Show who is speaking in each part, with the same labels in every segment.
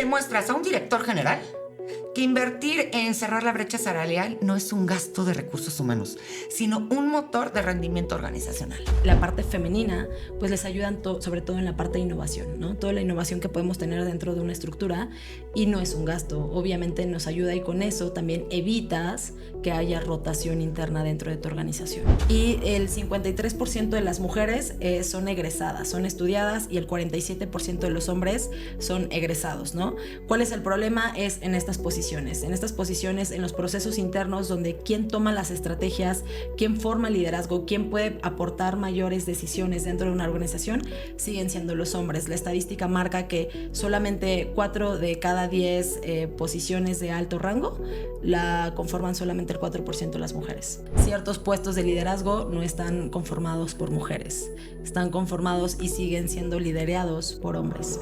Speaker 1: demuestras a un director general que invertir en cerrar la brecha salarial no es un gasto de recursos humanos, sino un motor de rendimiento organizacional.
Speaker 2: La parte femenina, pues les ayudan sobre todo en la parte de innovación, ¿no? Toda la innovación que podemos tener dentro de una estructura y no es un gasto. Obviamente nos ayuda y con eso también evitas que haya rotación interna dentro de tu organización. Y el 53% de las mujeres son egresadas, son estudiadas y el 47% de los hombres son egresados, ¿no? ¿Cuál es el problema? Es en estas posiciones, en los procesos internos donde quién toma las estrategias, quién forma el liderazgo, quién puede aportar mayores decisiones dentro de una organización, siguen siendo los hombres. La estadística marca que solamente 4 de cada 10 posiciones de alto rango la conforman solamente el 4% de las mujeres. Ciertos puestos de liderazgo no están conformados por mujeres, están conformados y siguen siendo liderados por hombres.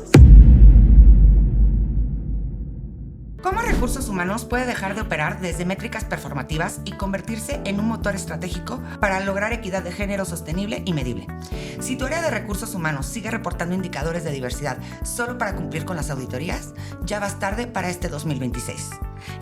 Speaker 1: ¿Cómo recursos humanos puede dejar de operar desde métricas performativas y convertirse en un motor estratégico para lograr equidad de género sostenible y medible? Si tu área de recursos humanos sigue reportando indicadores de diversidad solo para cumplir con las auditorías, ya vas tarde para este 2026.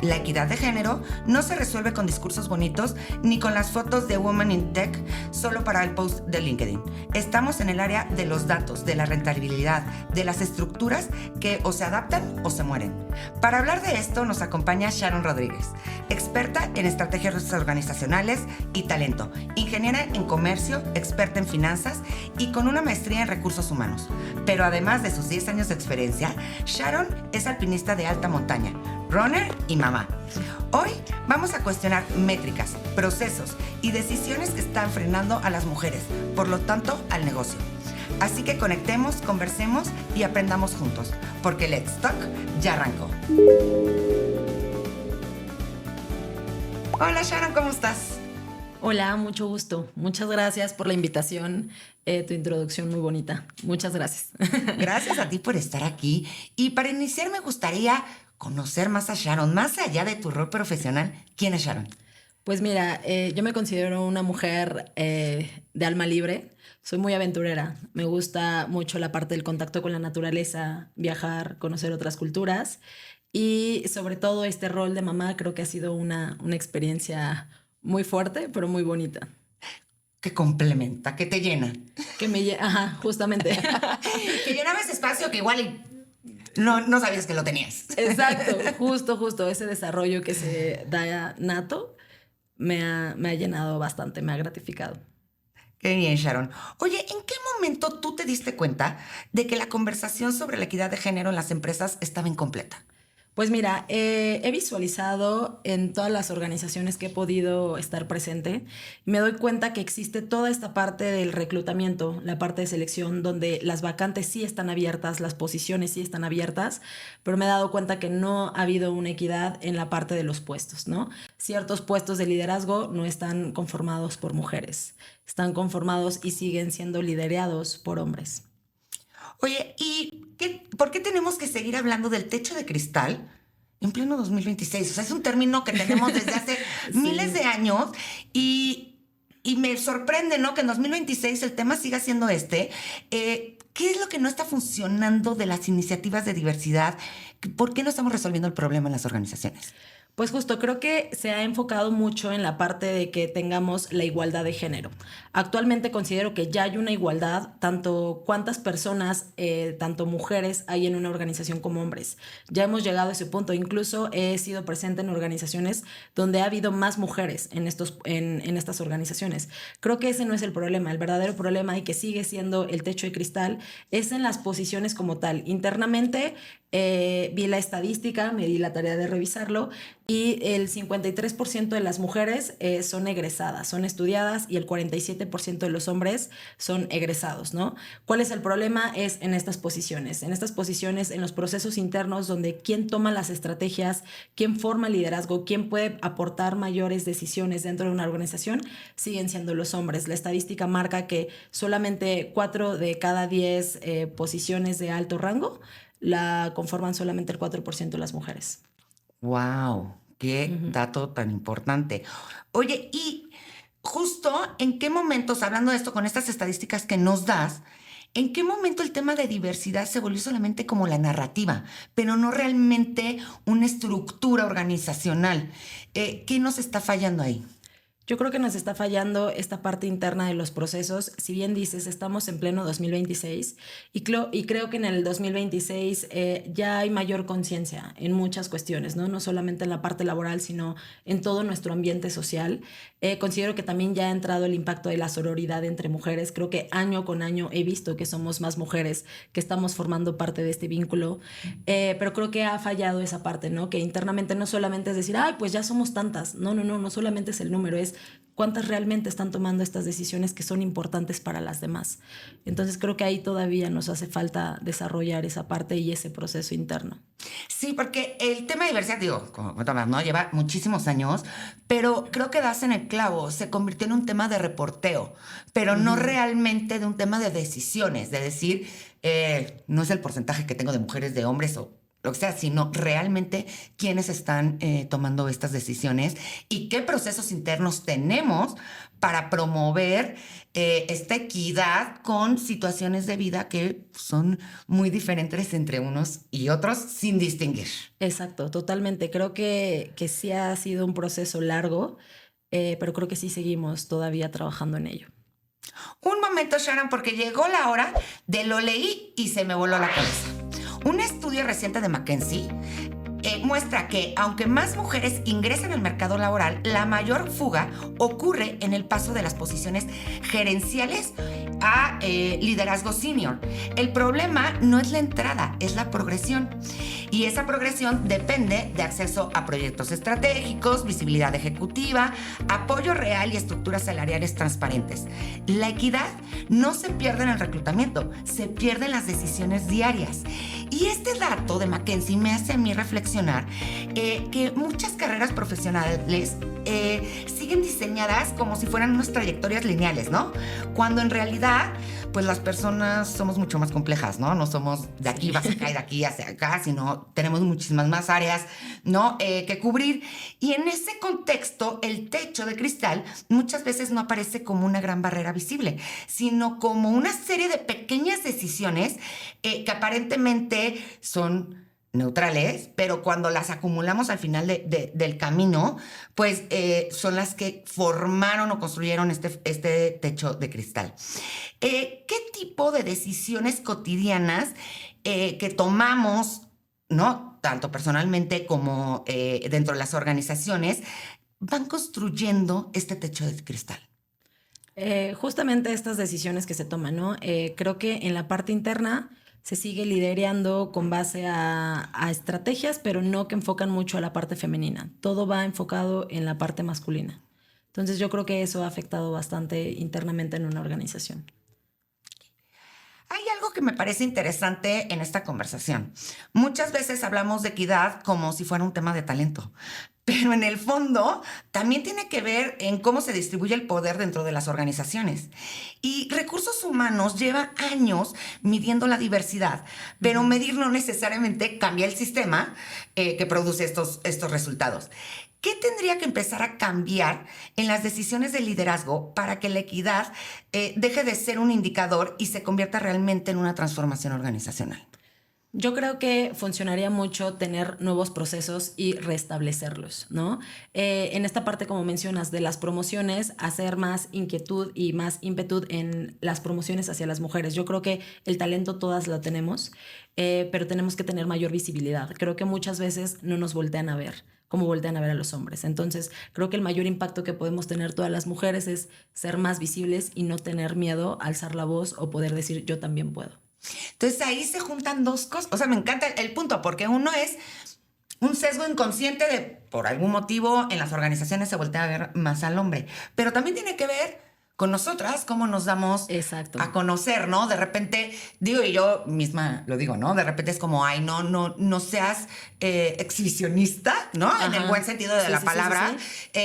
Speaker 1: La equidad de género no se resuelve con discursos bonitos ni con las fotos de Women in Tech solo para el post de LinkedIn. Estamos en el área de los datos, de la rentabilidad, de las estructuras que o se adaptan o se mueren. Para hablar de esto nos acompaña Sharon Rodríguez, experta en estrategias organizacionales y talento, ingeniera en comercio, experta en finanzas y con una maestría en recursos humanos. Pero además de sus 10 años de experiencia, Sharon es alpinista de alta montaña, runner y mamá. Hoy vamos a cuestionar métricas, procesos y decisiones que están frenando a las mujeres, por lo tanto al negocio. Así que conectemos, conversemos y aprendamos juntos, porque Let's Talk ya arrancó. Hola Sharon, ¿cómo estás?
Speaker 2: Hola, mucho gusto. Muchas gracias por la invitación. Tu introducción muy bonita. Muchas gracias.
Speaker 1: Gracias a ti por estar aquí. Y para iniciar me gustaría conocer más a Sharon, más allá de tu rol profesional. ¿Quién es Sharon?
Speaker 2: Pues mira, yo me considero una mujer de alma libre. Soy muy aventurera. Me gusta mucho la parte del contacto con la naturaleza, viajar, conocer otras culturas. Y sobre todo este rol de mamá creo que ha sido una experiencia muy fuerte, pero muy bonita.
Speaker 1: Que complementa, que te llena.
Speaker 2: Ajá, justamente.
Speaker 1: Que llenaba ese espacio que igual no sabías que lo tenías.
Speaker 2: Exacto, justo. Ese desarrollo que se da nato me ha llenado bastante, me ha gratificado.
Speaker 1: Qué bien, Sharon. Oye, ¿en qué momento tú te diste cuenta de que la conversación sobre la equidad de género en las empresas estaba incompleta?
Speaker 2: Pues mira, he visualizado en todas las organizaciones que he podido estar presente, me doy cuenta que existe toda esta parte del reclutamiento, la parte de selección, donde las vacantes sí están abiertas, las posiciones sí están abiertas, pero me he dado cuenta que no ha habido una equidad en la parte de los puestos, ¿no? Ciertos puestos de liderazgo no están conformados por mujeres, están conformados y siguen siendo liderados por hombres.
Speaker 1: Oye, ¿por qué tenemos que seguir hablando del techo de cristal en pleno 2026? O sea, es un término que tenemos desde hace miles de años y me sorprende, ¿no? Que en 2026 el tema siga siendo este. ¿Qué es lo que no está funcionando de las iniciativas de diversidad? ¿Por qué no estamos resolviendo el problema en las organizaciones?
Speaker 2: Pues justo, creo que se ha enfocado mucho en la parte de que tengamos la igualdad de género. Actualmente considero que ya hay una igualdad, tanto cuántas personas, tanto mujeres hay en una organización como hombres. Ya hemos llegado a ese punto. Incluso he sido presente en organizaciones donde ha habido más mujeres en estas organizaciones. Creo que ese no es el problema. El verdadero problema y que sigue siendo el techo de cristal es en las posiciones como tal. Internamente, vi la estadística, me di la tarea de revisarlo y el 53% de las mujeres son egresadas, son estudiadas y el 47% de los hombres son egresados, ¿no? ¿Cuál es el problema? Es en estas posiciones, en los procesos internos donde quién toma las estrategias, quién forma el liderazgo, quién puede aportar mayores decisiones dentro de una organización, siguen siendo los hombres. La estadística marca que solamente 4 de cada 10 posiciones de alto rango la conforman solamente el 4% de las mujeres.
Speaker 1: ¡Wow! ¡Qué dato tan importante! Oye, y justo en qué momentos, hablando de esto con estas estadísticas que nos das, ¿En qué momento el tema de diversidad se volvió solamente como la narrativa, pero no realmente una estructura organizacional? ¿Qué nos está fallando ahí?
Speaker 2: Yo creo que nos está fallando esta parte interna de los procesos. Si bien dices, estamos en pleno 2026 y creo que en el 2026 ya hay mayor conciencia en muchas cuestiones, ¿no? No solamente en la parte laboral, sino en todo nuestro ambiente social. Considero que también ya ha entrado el impacto de la sororidad entre mujeres. Creo que año con año he visto que somos más mujeres que estamos formando parte de este vínculo, pero creo que ha fallado esa parte, ¿no? Que internamente no solamente es decir, ay, pues ya somos tantas. No solamente es el número, es cuántas realmente están tomando estas decisiones que son importantes para las demás. Entonces creo que ahí todavía nos hace falta desarrollar esa parte y ese proceso interno.
Speaker 1: Sí, porque el tema de diversidad, digo, como comentabas, ¿no? Lleva muchísimos años, pero creo que das en el clavo, se convirtió en un tema de reporteo, pero no realmente de un tema de decisiones, de decir, no es el porcentaje que tengo de mujeres, de hombres o lo que sea, sino realmente quiénes están tomando estas decisiones y qué procesos internos tenemos para promover esta equidad con situaciones de vida que son muy diferentes entre unos y otros sin distinguir.
Speaker 2: Exacto, totalmente. Creo que sí ha sido un proceso largo, pero creo que sí seguimos todavía trabajando en ello.
Speaker 1: Un momento, Sharon, porque llegó la hora de lo leí y se me voló la cabeza. Un estudio reciente de McKinsey muestra que aunque más mujeres ingresan al mercado laboral, la mayor fuga ocurre en el paso de las posiciones gerenciales a liderazgo senior. El problema no es la entrada, es la progresión. Y esa progresión depende de acceso a proyectos estratégicos, visibilidad ejecutiva, apoyo real y estructuras salariales transparentes. La equidad no se pierde en el reclutamiento, se pierde en las decisiones diarias. Y este dato de McKinsey me hace a mí reflexionar que muchas carreras profesionales siguen diseñadas como si fueran unas trayectorias lineales, ¿no? Cuando en realidad, pues las personas somos mucho más complejas, ¿no? No somos de aquí vas acá y de aquí hacia acá, sino tenemos muchísimas más áreas, ¿no? Que cubrir. Y en ese contexto, el techo de cristal muchas veces no aparece como una gran barrera visible, sino como una serie de pequeñas decisiones que aparentemente son neutrales, pero cuando las acumulamos al final del camino, pues son las que formaron o construyeron este techo de cristal. ¿Qué tipo de decisiones cotidianas que tomamos, ¿no? Tanto personalmente como dentro de las organizaciones, van construyendo este techo de cristal?
Speaker 2: Justamente estas decisiones que se toman, ¿no? Creo que en la parte interna se sigue liderando con base a estrategias, pero no que enfocan mucho a la parte femenina. Todo va enfocado en la parte masculina. Entonces yo creo que eso ha afectado bastante internamente en una organización.
Speaker 1: Hay algo que me parece interesante en esta conversación. Muchas veces hablamos de equidad como si fuera un tema de talento, pero en el fondo también tiene que ver en cómo se distribuye el poder dentro de las organizaciones. Y recursos humanos lleva años midiendo la diversidad, pero medir no necesariamente cambia el sistema que produce estos resultados. ¿Qué tendría que empezar a cambiar en las decisiones de liderazgo para que la equidad deje de ser un indicador y se convierta realmente en una transformación organizacional?
Speaker 2: Yo creo que funcionaría mucho tener nuevos procesos y restablecerlos, ¿no? En esta parte, como mencionas, de las promociones, hacer más inquietud y más ímpetu en las promociones hacia las mujeres. Yo creo que el talento todas lo tenemos, pero tenemos que tener mayor visibilidad. Creo que muchas veces no nos voltean a ver como voltean a ver a los hombres. Entonces, creo que el mayor impacto que podemos tener todas las mujeres es ser más visibles y no tener miedo a alzar la voz o poder decir yo también puedo.
Speaker 1: Entonces ahí se juntan dos cosas. O sea, me encanta el punto, porque uno es un sesgo inconsciente de, por algún motivo, en las organizaciones se voltea a ver más al hombre. Pero también tiene que ver con nosotras, cómo nos damos a conocer, ¿no? De repente, digo, y yo misma lo digo, ¿no? De repente es como, ay, no seas exhibicionista, ¿no? Ajá. En el buen sentido de la palabra. Sí.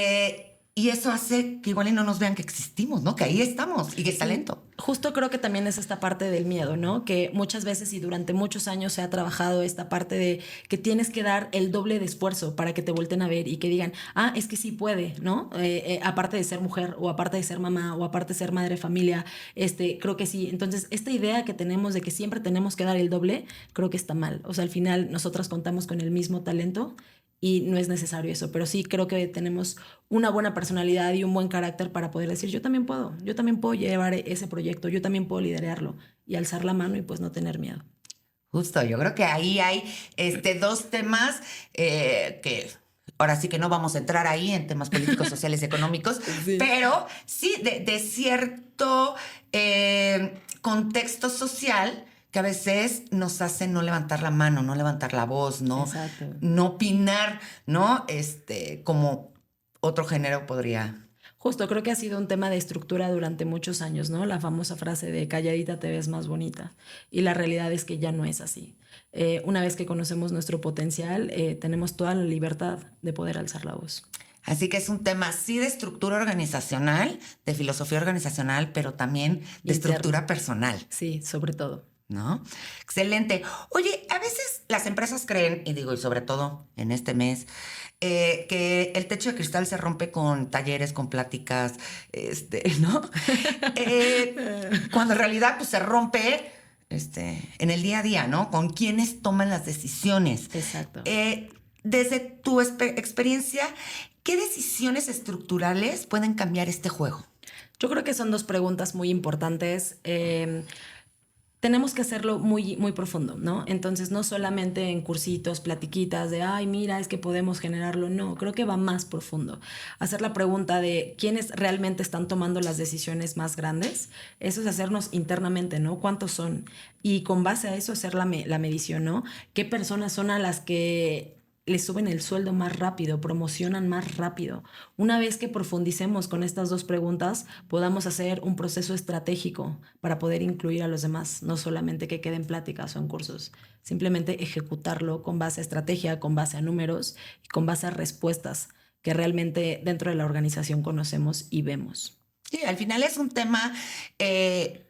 Speaker 1: Y eso hace que igual y no nos vean que existimos, ¿no? Que ahí estamos y que es talento.
Speaker 2: Justo creo que también es esta parte del miedo, ¿no? Que muchas veces y durante muchos años se ha trabajado esta parte de que tienes que dar el doble de esfuerzo para que te volten a ver y que digan, es que sí puede, ¿no? Aparte de ser mujer o aparte de ser mamá o aparte de ser madre de familia, creo que sí. Entonces, esta idea que tenemos de que siempre tenemos que dar el doble, creo que está mal. O sea, al final nosotras contamos con el mismo talento y no es necesario eso, pero sí creo que tenemos una buena personalidad y un buen carácter para poder decir, yo también puedo llevar ese proyecto, yo también puedo liderarlo y alzar la mano y pues no tener miedo.
Speaker 1: Justo, yo creo que ahí hay dos temas que ahora sí que no vamos a entrar ahí en temas políticos, sociales, económicos, sí. Pero sí de cierto contexto social que a veces nos hace no levantar la mano, no levantar la voz, no opinar, ¿no? Como otro género podría.
Speaker 2: Justo, creo que ha sido un tema de estructura durante muchos años, ¿no? La famosa frase de calladita te ves más bonita. Y la realidad es que ya no es así. Una vez que conocemos nuestro potencial, tenemos toda la libertad de poder alzar la voz.
Speaker 1: Así que es un tema, sí, de estructura organizacional, de filosofía organizacional, pero también de estructura personal.
Speaker 2: Sí, sobre todo.
Speaker 1: ¿No? Excelente. Oye, a veces las empresas creen, y sobre todo en este mes, que el techo de cristal se rompe con talleres, con pláticas, ¿no? Cuando en realidad pues, se rompe en el día a día, ¿no? Con quienes toman las decisiones.
Speaker 2: Exacto.
Speaker 1: Desde tu experiencia, ¿qué decisiones estructurales pueden cambiar este juego?
Speaker 2: Yo creo que son dos preguntas muy importantes. Tenemos que hacerlo muy, muy profundo, ¿no? Entonces, no solamente en cursitos, platiquitas de, mira, es que podemos generarlo. No, creo que va más profundo. Hacer la pregunta de quiénes realmente están tomando las decisiones más grandes, eso es hacernos internamente, ¿no? ¿Cuántos son? Y con base a eso hacer la medición, ¿no? ¿Qué personas son a las que les suben el sueldo más rápido, promocionan más rápido? Una vez que profundicemos con estas dos preguntas, podamos hacer un proceso estratégico para poder incluir a los demás, no solamente que queden pláticas o en cursos, simplemente ejecutarlo con base a estrategia, con base a números y con base a respuestas que realmente dentro de la organización conocemos y vemos.
Speaker 1: Sí, al final es un tema que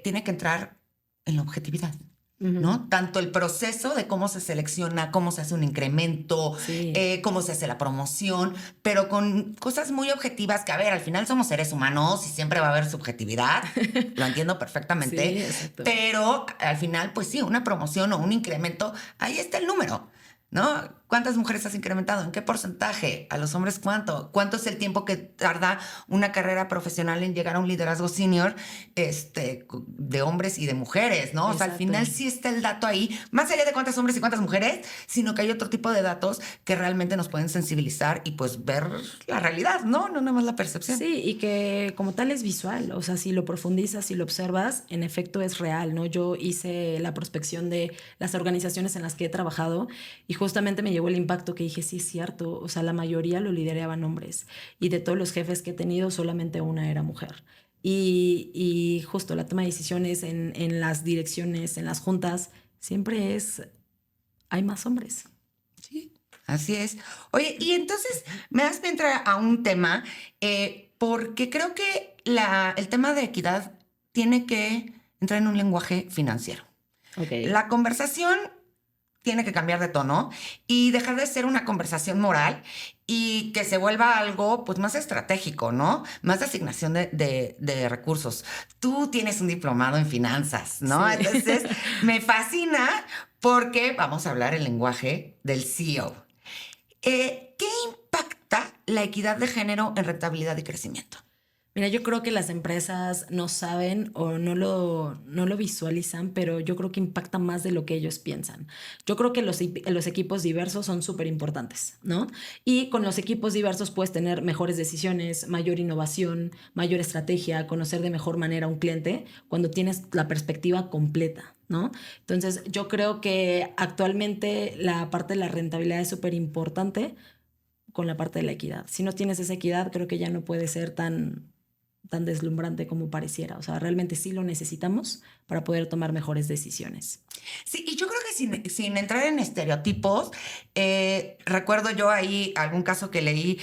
Speaker 1: tiene que entrar en la objetividad. ¿No? Tanto el proceso de cómo se selecciona, cómo se hace un incremento, sí. Cómo se hace la promoción, pero con cosas muy objetivas que, a ver, al final somos seres humanos y siempre va a haber subjetividad, lo entiendo perfectamente, sí, pero al final, pues sí, una promoción o un incremento, ahí está el número, ¿no? ¿Cuántas mujeres has incrementado? ¿En qué porcentaje? ¿A los hombres cuánto? ¿Cuánto es el tiempo que tarda una carrera profesional en llegar a un liderazgo senior de hombres y de mujeres, ¿no? Exacto. O sea, al final sí está el dato ahí, más allá de cuántos hombres y cuántas mujeres, sino que hay otro tipo de datos que realmente nos pueden sensibilizar y pues ver la realidad, ¿no? No nada más la percepción.
Speaker 2: Sí, y que como tal es visual, o sea, si lo profundizas, si lo observas, en efecto es real, ¿no? Yo hice la prospección de las organizaciones en las que he trabajado y justamente me llegó el impacto que dije, sí es cierto, o sea, la mayoría lo lideraban hombres y de todos los jefes que he tenido solamente una era mujer. Y justo la toma de decisiones en las direcciones, en las juntas, siempre hay más hombres.
Speaker 1: Sí, así es. Oye, y entonces me das entrar a un tema, porque creo que el tema de equidad tiene que entrar en un lenguaje financiero.
Speaker 2: Okay.
Speaker 1: La conversación tiene que cambiar de tono y dejar de ser una conversación moral y que se vuelva algo pues más estratégico, ¿no? Más de asignación de recursos. Tú tienes un diplomado en finanzas, ¿no? Sí. Entonces me fascina porque vamos a hablar el lenguaje del CEO. ¿Qué impacta la equidad de género en rentabilidad y crecimiento?
Speaker 2: Mira, yo creo que las empresas no saben o no lo visualizan, pero yo creo que impacta más de lo que ellos piensan. Yo creo que los equipos diversos son súper importantes, ¿no? Y con los equipos diversos puedes tener mejores decisiones, mayor innovación, mayor estrategia, conocer de mejor manera a un cliente cuando tienes la perspectiva completa, ¿no? Entonces, yo creo que actualmente la parte de la rentabilidad es súper importante con la parte de la equidad. Si no tienes esa equidad, creo que ya no puede ser tan tan deslumbrante como pareciera. O sea, realmente sí lo necesitamos para poder tomar mejores decisiones.
Speaker 1: Sí, y yo creo que sin entrar en estereotipos, recuerdo yo ahí algún caso que leí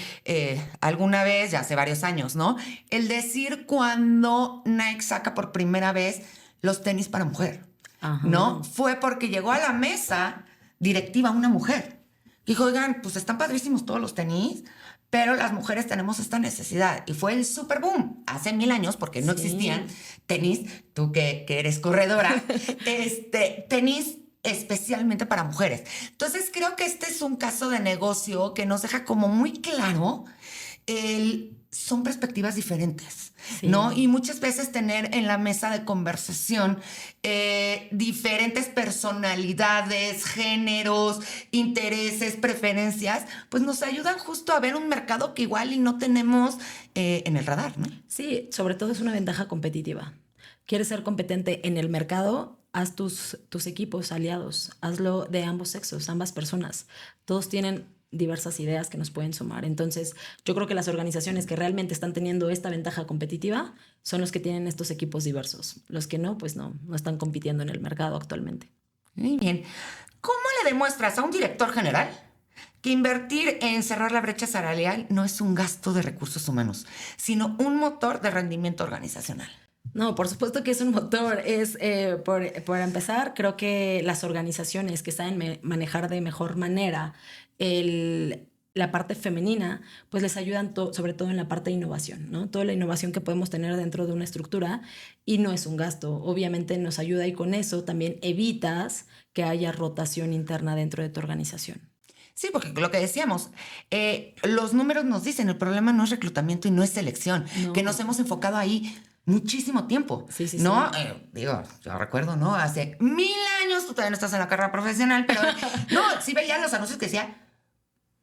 Speaker 1: alguna vez, ya hace varios años, ¿no? El decir cuando Nike saca por primera vez los tenis para mujer,
Speaker 2: Ajá.
Speaker 1: ¿no? Fue porque llegó a la mesa directiva una mujer. Dijo, oigan, pues están padrísimos todos los tenis, pero las mujeres tenemos esta necesidad. Y fue el super boom hace 1000 años, porque no existían tenis, tú que eres corredora, tenis especialmente para mujeres. Entonces creo que este es un caso de negocio que nos deja como muy claro son perspectivas diferentes, ¿no? Y muchas veces tener en la mesa de conversación diferentes personalidades, géneros, intereses, preferencias, pues nos ayudan justo a ver un mercado que igual y no tenemos en el radar, ¿no?
Speaker 2: Sí, sobre todo es una ventaja competitiva. ¿Quieres ser competente en el mercado? Haz tus equipos aliados, hazlo de ambos sexos, ambas personas. Todos tienen diversas ideas que nos pueden sumar. Entonces, yo creo que las organizaciones que realmente están teniendo esta ventaja competitiva son los que tienen estos equipos diversos. Los que no, pues no están compitiendo en el mercado actualmente.
Speaker 1: Muy bien. ¿Cómo le demuestras a un director general que invertir en cerrar la brecha salarial no es un gasto de recursos humanos, sino un motor de rendimiento organizacional?
Speaker 2: No, por supuesto que es un motor. Por empezar, creo que las organizaciones que saben manejar de mejor manera la parte femenina, pues les ayudan sobre todo en la parte de innovación, ¿no? Toda la innovación que podemos tener dentro de una estructura y no es un gasto. Obviamente nos ayuda y con eso también evitas que haya rotación interna dentro de tu organización.
Speaker 1: Sí, porque lo que decíamos, los números nos dicen, el problema no es reclutamiento y no es selección, que nos hemos enfocado ahí muchísimo tiempo, ¿no? Sí. Digo, yo recuerdo, ¿no? Hace 1000 años, tú todavía no estás en la carrera profesional, pero no, sí veían los anuncios que decía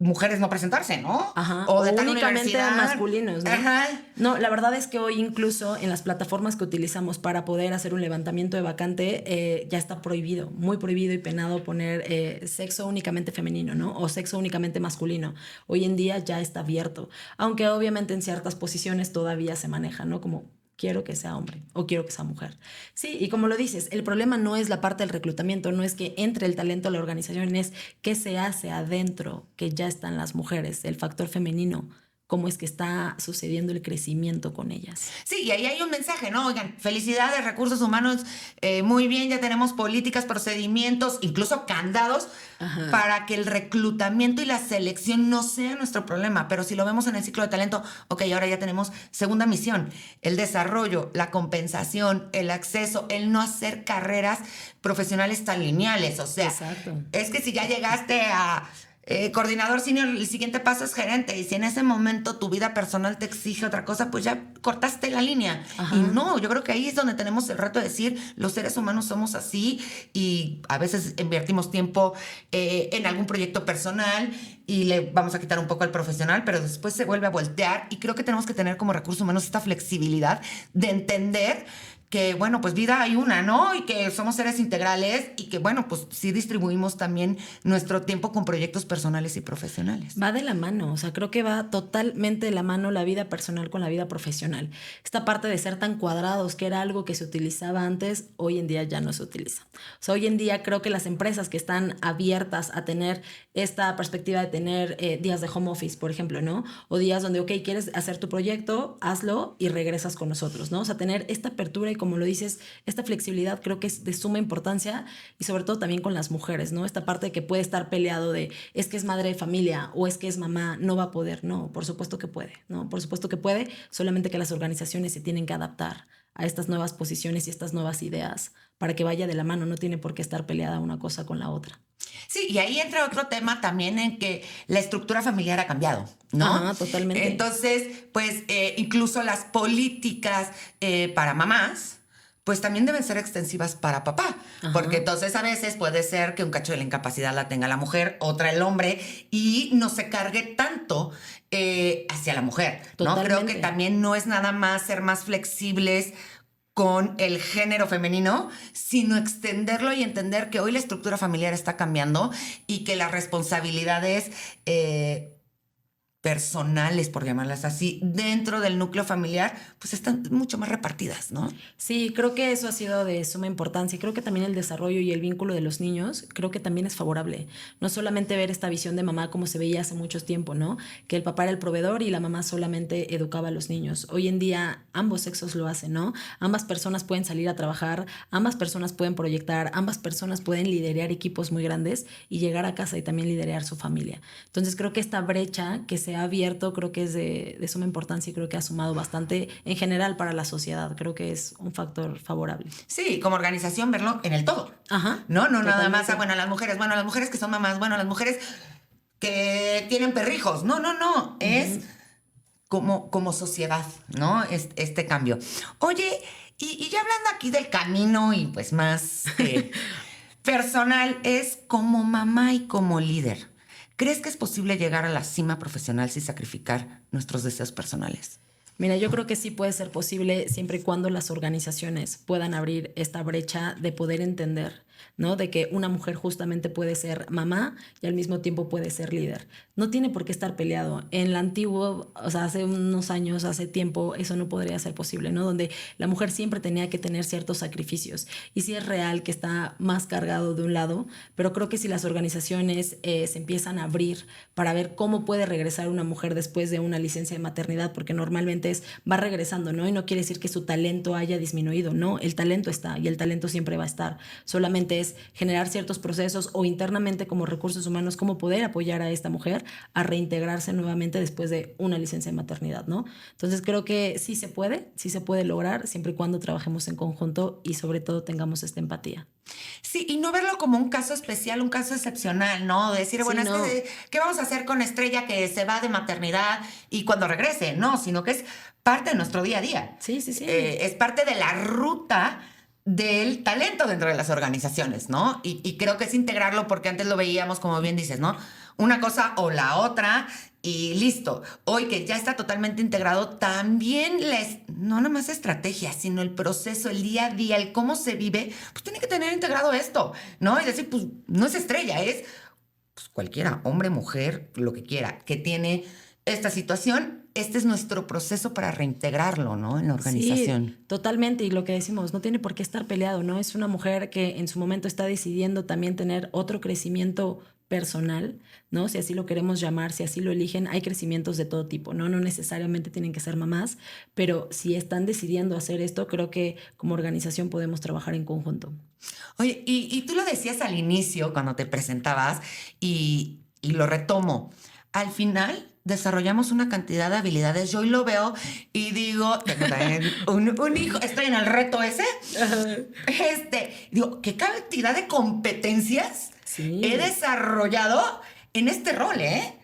Speaker 1: mujeres no presentarse, ¿no?
Speaker 2: Ajá. O de tal únicamente masculinos, ¿no?
Speaker 1: Ajá.
Speaker 2: No, la verdad es que hoy incluso en las plataformas que utilizamos para poder hacer un levantamiento de vacante ya está prohibido, muy prohibido y penado poner sexo únicamente femenino, ¿no? O sexo únicamente masculino. Hoy en día ya está abierto, aunque obviamente en ciertas posiciones todavía se maneja, ¿no? Como quiero que sea hombre o quiero que sea mujer. Sí, y como lo dices, el problema no es la parte del reclutamiento, no es que entre el talento a la organización, es qué se hace adentro, que ya están las mujeres, el factor femenino, cómo es que está sucediendo el crecimiento con ellas.
Speaker 1: Sí, y ahí hay un mensaje, ¿no? Oigan, felicidades, recursos humanos, muy bien, ya tenemos políticas, procedimientos, incluso candados, para que el reclutamiento y la selección no sea nuestro problema. Pero si lo vemos en el ciclo de talento, ok, ahora ya tenemos segunda misión, el desarrollo, la compensación, el acceso, el no hacer carreras profesionales tan lineales. O sea,
Speaker 2: exacto.
Speaker 1: Es que si ya llegaste a coordinador senior, el siguiente paso es gerente, y si en ese momento tu vida personal te exige otra cosa, pues ya cortaste la línea. Ajá. Y no, yo creo que ahí es donde tenemos el reto de decir, los seres humanos somos así, y a veces invertimos tiempo en algún proyecto personal y le vamos a quitar un poco al profesional, pero después se vuelve a voltear, y creo que tenemos que tener como recursos humanos esta flexibilidad de entender que, bueno, pues vida hay una, ¿no? Y que somos seres integrales y que, bueno, pues sí distribuimos también nuestro tiempo con proyectos personales y profesionales.
Speaker 2: Va de la mano, o sea, creo que va totalmente de la mano la vida personal con la vida profesional. Esta parte de ser tan cuadrados, que era algo que se utilizaba antes, hoy en día ya no se utiliza. O sea, hoy en día creo que las empresas que están abiertas a tener esta perspectiva de tener días de home office, por ejemplo, ¿no? O días donde, ok, quieres hacer tu proyecto, hazlo y regresas con nosotros, ¿no? O sea, tener esta apertura y, como lo dices, esta flexibilidad creo que es de suma importancia, y sobre todo también con las mujeres, ¿no? Esta parte de que puede estar peleado de es que es madre de familia o es que es mamá, no va a poder. No, por supuesto que puede, ¿no? Por supuesto que puede, solamente que las organizaciones se tienen que adaptar a estas nuevas posiciones y estas nuevas ideas para que vaya de la mano, no tiene por qué estar peleada una cosa con la otra.
Speaker 1: Sí, y ahí entra otro tema también en que la estructura familiar ha cambiado, ¿no?
Speaker 2: Ajá, totalmente.
Speaker 1: Entonces, pues incluso las políticas para mamás, pues también deben ser extensivas para papá. Ajá. Porque entonces a veces puede ser que un cacho de la incapacidad la tenga la mujer, otra el hombre, y no se cargue tanto hacia la mujer, ¿no? Creo que también no es nada más ser más flexibles con el género femenino, sino extenderlo y entender que hoy la estructura familiar está cambiando y que las responsabilidades personales, por llamarlas así, dentro del núcleo familiar, pues están mucho más repartidas, ¿no?
Speaker 2: Sí, creo que eso ha sido de suma importancia y creo que también el desarrollo y el vínculo de los niños creo que también es favorable. No solamente ver esta visión de mamá como se veía hace mucho tiempo, ¿no? Que el papá era el proveedor y la mamá solamente educaba a los niños. Hoy en día ambos sexos lo hacen, ¿no? Ambas personas pueden salir a trabajar, ambas personas pueden proyectar, ambas personas pueden liderar equipos muy grandes y llegar a casa y también liderar su familia. Entonces creo que esta brecha que se ha abierto creo que es de suma importancia y creo que ha sumado bastante en general para la sociedad. Creo que es un factor favorable.
Speaker 1: Sí, como organización verlo en el todo.
Speaker 2: Ajá.
Speaker 1: No, no nada
Speaker 2: Totalmente.
Speaker 1: más, bueno, las mujeres que son mamás, bueno, las mujeres que tienen perrijos. No, no, no. Es como sociedad, ¿no? Este cambio. Oye, y ya hablando aquí del camino y pues más personal, es como mamá y como líder. ¿Crees que es posible llegar a la cima profesional sin sacrificar nuestros deseos personales?
Speaker 2: Mira, yo creo que sí puede ser posible siempre y cuando las organizaciones puedan abrir esta brecha de poder entender, ¿no? De que una mujer justamente puede ser mamá y al mismo tiempo puede ser líder. No tiene por qué estar peleado. En el antiguo, o sea, hace unos años, hace tiempo, eso no podría ser posible, ¿no? Donde la mujer siempre tenía que tener ciertos sacrificios. Y sí es real que está más cargado de un lado, pero creo que si las organizaciones se empiezan a abrir para ver cómo puede regresar una mujer después de una licencia de maternidad, porque normalmente va regresando, ¿no? Y no quiere decir que su talento haya disminuido, no, el talento está y el talento siempre va a estar. Solamente es generar ciertos procesos o internamente como recursos humanos, cómo poder apoyar a esta mujer a reintegrarse nuevamente después de una licencia de maternidad, ¿no? Entonces creo que sí se puede lograr siempre y cuando trabajemos en conjunto y sobre todo tengamos esta empatía.
Speaker 1: Sí, y no verlo como un caso especial, un caso excepcional, ¿no? Decir,
Speaker 2: Sí,
Speaker 1: bueno,
Speaker 2: no.
Speaker 1: ¿qué vamos a hacer con Estrella que se va de maternidad y cuando regrese? No, sino que es parte de nuestro día a día.
Speaker 2: Sí, sí, sí.
Speaker 1: Es parte de la ruta del talento dentro de las organizaciones, ¿no? Y creo que es integrarlo porque antes lo veíamos, como bien dices, ¿no? Una cosa o la otra y listo. Hoy que ya está totalmente integrado, también no nada más estrategia, sino el proceso, el día a día, el cómo se vive, pues tiene que tener integrado esto, ¿no? Es decir, pues no es Estrella, es pues, cualquiera, hombre, mujer, lo que quiera, que tiene esta situación. Este es nuestro proceso para reintegrarlo, ¿no? En la organización.
Speaker 2: Sí, totalmente. Y lo que decimos, no tiene por qué estar peleado, ¿no? Es una mujer que en su momento está decidiendo también tener otro crecimiento personal, ¿no? Si así lo queremos llamar, si así lo eligen, hay crecimientos de todo tipo, ¿no? No necesariamente tienen que ser mamás, pero si están decidiendo hacer esto, creo que como organización podemos trabajar en conjunto.
Speaker 1: Oye, y tú lo decías al inicio cuando te presentabas y lo retomo. Al final desarrollamos una cantidad de habilidades. Yo hoy lo veo y digo, tengo también un hijo, estoy en el reto ese. Digo, ¿qué cantidad de competencias
Speaker 2: Sí.
Speaker 1: he desarrollado en este rol, eh?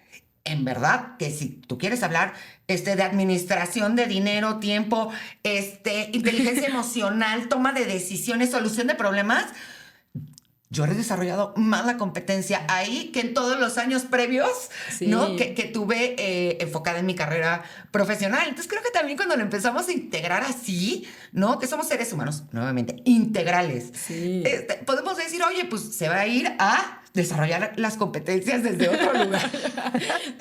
Speaker 1: En verdad que si tú quieres hablar de administración de dinero, tiempo, inteligencia emocional, toma de decisiones, solución de problemas, yo he desarrollado más la competencia ahí que en todos los años previos,
Speaker 2: Sí.
Speaker 1: ¿no? Que tuve enfocada en mi carrera profesional. Entonces creo que también cuando lo empezamos a integrar así, ¿no? Que somos seres humanos, nuevamente, integrales.
Speaker 2: Sí.
Speaker 1: Podemos decir, oye, pues se va a ir a desarrollar las competencias desde otro lugar.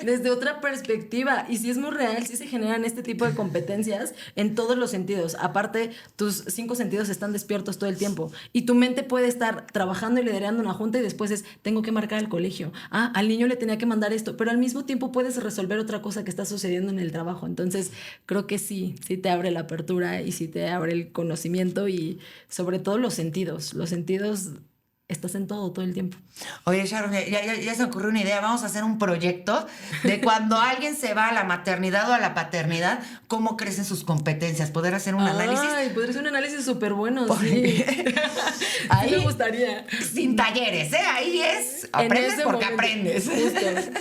Speaker 2: Desde otra perspectiva. Y sí es muy real, sí se generan este tipo de competencias en todos los sentidos. Aparte, tus 5 sentidos están despiertos todo el tiempo. Y tu mente puede estar trabajando y liderando una junta y después tengo que marcar el colegio. Ah, al niño le tenía que mandar esto. Pero al mismo tiempo puedes resolver otra cosa que está sucediendo en el trabajo. Entonces, creo que sí te abre la apertura y sí te abre el conocimiento y sobre todo los sentidos. Los sentidos estás en todo el tiempo.
Speaker 1: Oye, Sharon, ya se me ocurrió una idea. Vamos a hacer un proyecto de cuando alguien se va a la maternidad o a la paternidad, cómo crecen sus competencias. Poder hacer un análisis.
Speaker 2: Ay, podría ser un análisis súper bueno,
Speaker 1: Pues,
Speaker 2: sí.
Speaker 1: ahí
Speaker 2: Sí me gustaría.
Speaker 1: Sin talleres, ¿eh? Ahí es, aprendes
Speaker 2: ese
Speaker 1: porque
Speaker 2: momento,
Speaker 1: aprendes.
Speaker 2: justo.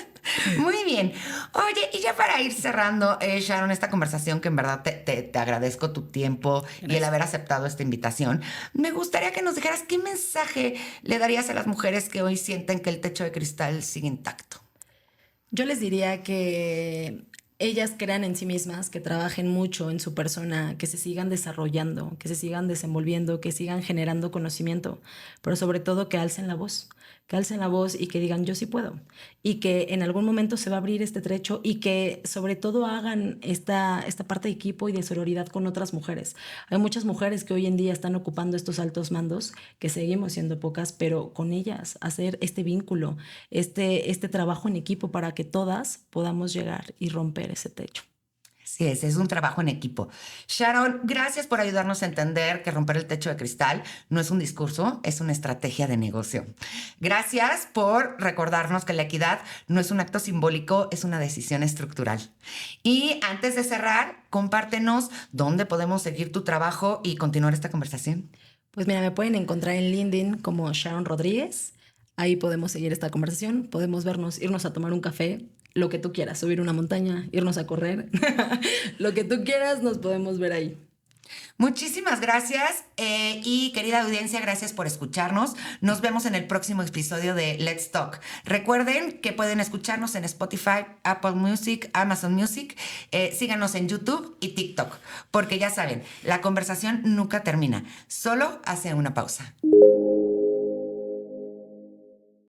Speaker 1: Muy bien. Oye, y ya para ir cerrando, Sharon, esta conversación que en verdad te agradezco tu tiempo y el haber aceptado esta invitación, me gustaría que nos dijeras qué mensaje le darías a las mujeres que hoy sienten que el techo de cristal sigue intacto.
Speaker 2: Yo les diría que ellas crean en sí mismas, que trabajen mucho en su persona, que se sigan desarrollando, que se sigan desenvolviendo, que sigan generando conocimiento, pero sobre todo que alcen la voz, que alcen la voz y que digan yo sí puedo, y que en algún momento se va a abrir este trecho, y que sobre todo hagan esta parte de equipo y de sororidad con otras mujeres. Hay muchas mujeres que hoy en día están ocupando estos altos mandos, que seguimos siendo pocas, pero con ellas hacer este vínculo, este trabajo en equipo para que todas podamos llegar y romper ese techo.
Speaker 1: Sí, es un trabajo en equipo. Sharon, gracias por ayudarnos a entender que romper el techo de cristal no es un discurso, es una estrategia de negocio. Gracias por recordarnos que la equidad no es un acto simbólico, es una decisión estructural. Y antes de cerrar, compártenos dónde podemos seguir tu trabajo y continuar esta conversación.
Speaker 2: Pues mira, me pueden encontrar en LinkedIn como Sharon Rodríguez. Ahí podemos seguir esta conversación, podemos vernos, irnos a tomar un café, lo que tú quieras, subir una montaña, irnos a correr, lo que tú quieras, nos podemos ver ahí.
Speaker 1: Muchísimas gracias y querida audiencia, gracias por escucharnos. Nos vemos en el próximo episodio de Let's Talk. Recuerden que pueden escucharnos en Spotify, Apple Music, Amazon Music. Síganos en YouTube y TikTok, porque ya saben, la conversación nunca termina, solo hace una pausa.